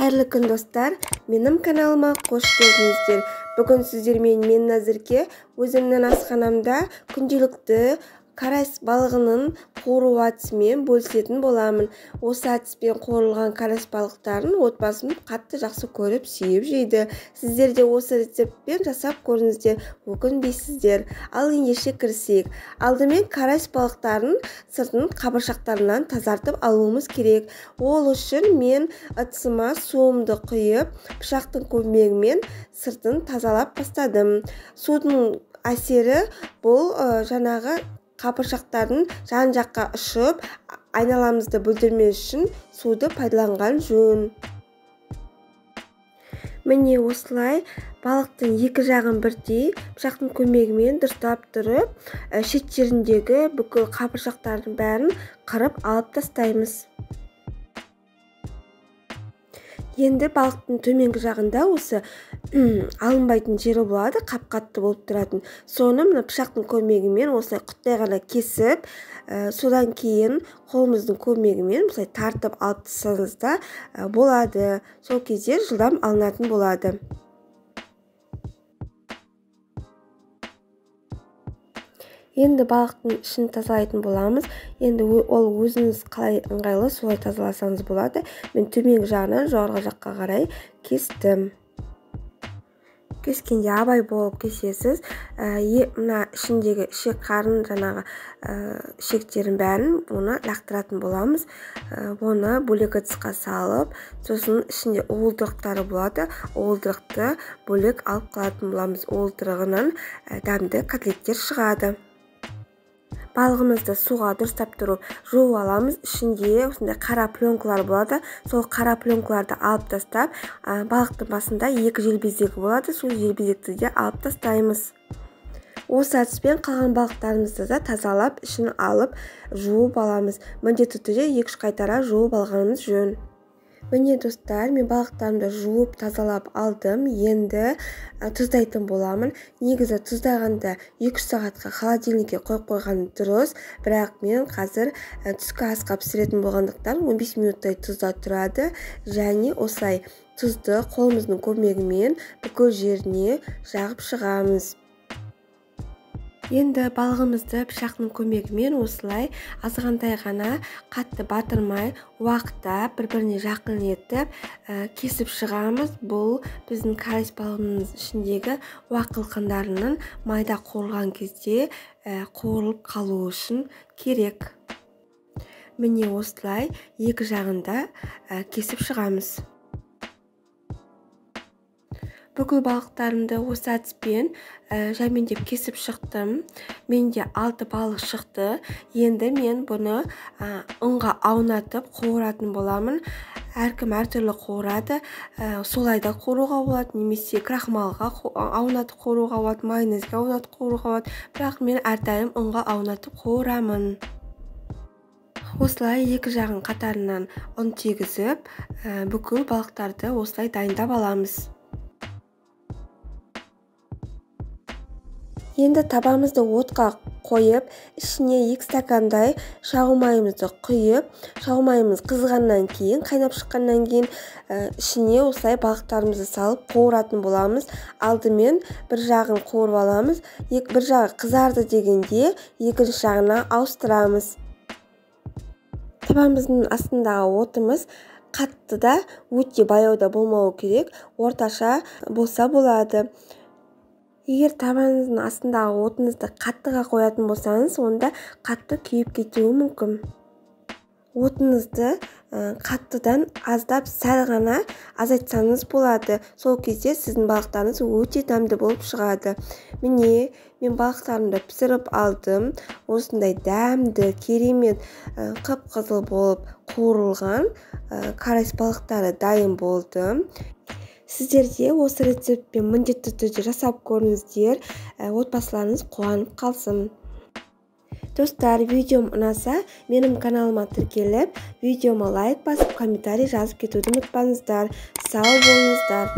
Қайырлы күн достар, менің каналыма қош келдіңіздер. Бүгін сіздермен мен әзірге өзімнің асханамда күнделікті карась балығының қуыру әдісімен бөлісетін боламын. Осы әдіспен қуырылған карась балықтарын отбасым қатты жақсы көріп сүйіп жейді. Сіздер де осы рецептпен жасап көріңіздер, өкінбейсіздер. Ал ендеше кірісейік. Алдымен карась балықтарын сыртын қабыршақтарынан тазартып алуымыз керек. Ол үшін мен ыдысыма суымды құйып, пышақтың көмегімен сыртын тазалап бастадым. Судың әсері бұл жаңағы қабыршақтардың жан-жаққа ұшып, айналамызды бүлдірмес үшін суды пайдаланған жөн. Міне осылай балықтың екі жағын бірдей пышақтың көмегімен дұрыстап тұрып, шет жеріндегі бүкіл қабыршақтардың бәрін қырып алып тастаймыз. Енді балықтың төменгі жағында осы алынбайтын жері болады, қап-қатты болып тұратын. Соны мына пышақтың көмегімен осылай құттай ғана кесіп, содан кейін қолымыздың көмегімен осылай тартып алып тастасаңыз да болады. Сол кезде жылдам алынатын болады. Енді балықтың ішін тазалайтын боламыз. Енді ол өзіңіз қалай ыңғайлы солай тазаласаңыз болады. Мен төменгі жағынан жоғарғы жаққа қарай кестім. Кескенде абай болып кесесіз. Мына ішіндегі ішек қарын жаңағы ішектерін бәрін оны лақтыратын боламыз. Оны бөлек ыдысқа салып, сосын ішінде уылдырықтары болады. Уылдырықты бөлек алып қалатын боламыз. Уылдырығынан дәмді котлеттер шығады. Балығымызды суға дұрыстап тұрып жуып аламыз. Ішінде осындай қара пленкалар болады. Сол қара пленкаларды алып тастап, балықтың басында екі желбезегі болады. Сол желбезекті де алып тастаймыз. Осы әдіспен қалған балықтарымызды да тазалап, ішін алып жуып аламыз. Міндетті түрде 2-3 қайтара жуып алғанымыз жөн. Міне достар, мен балықтарымды жуып тазалап алдым. Енді тұздайтын боламын. Негізі тұздағанда 2 сағатқа холодильникке қойып қойған дұрыс. Бірақ мен қазір түскі асқа пісіретін болғандықтан 15 минуттай тұзда тұрады. Және осылай тұзды қолымыздың көмегімен бүкіл жеріне жағып шығамыз. Енді балығымызды пышақтың көмегімен осылай азғантай ғана қатты батырмай, уақытта бір-біріне жақын етіп кесіп шығамыз. Бұл біздің карась балығының ішіндегі уақ қылқандарының майда қуырылған кезде қуырылып қалу үшін керек. Міне осылай екі жағында кесіп шығамыз. Бүкіл балықтарымды осы әдіспен жәмендеп кесіп шықтым. Менде 6 балық шықты. Енді мен бұны ұнға аунатып қуыратын боламын. Әркім әртүрлі қуырады. Солай да қуыруға болады, немесе крахмалға аунатып қуыруға болады, майонезге аунатып қуыруға болады. Бірақ мен әрдайым ұнға аунатып қуырамын. Осылай екі жағын қатарынан ұн тегізіп, бүкіл балықтарды осылай дайындап аламыз. Енді табамызды отқа қойып, ішіне 2 стакандай шағу майымызды құйып, шағу майымыз қызғаннан кейін, қайнап шыққаннан кейін ішіне осылай балықтарымызды салып қуыратын боламыз. Алдымен бір жағын қуырып аламыз. Бір жағы қызарды дегенде екінші жағына ауыстырамыз. Табамыздың астындағы отымыз қатты да, өте баяу да болмауы керек, орташа болса болады. Егер табаныңыздың астындағы отыңызды қаттыға қоятын болсаңыз, онда қатты күйіп кетуі мүмкін. Отыңызды қаттыдан аздап сәл ғана азайтсаңыз болады. Сол кезде сіздің балықтарыңыз өте дәмді болып шығады. Міне, мен балықтарымды пісіріп алдым. Осындай дәмді, керемет, қып-қызыл болып қуырылған карась балықтары дайын болды. Сіздер де осы рецептпен міндетті түрде жасап көріңіздер, отбасыларыңыз қуанып қалсын. Достар, видеом ұнаса, менің каналыма тіркеліп, видеома лайк басып, комментарий жазып кетуді ұмытпаңыздар. Сау болыңыздар.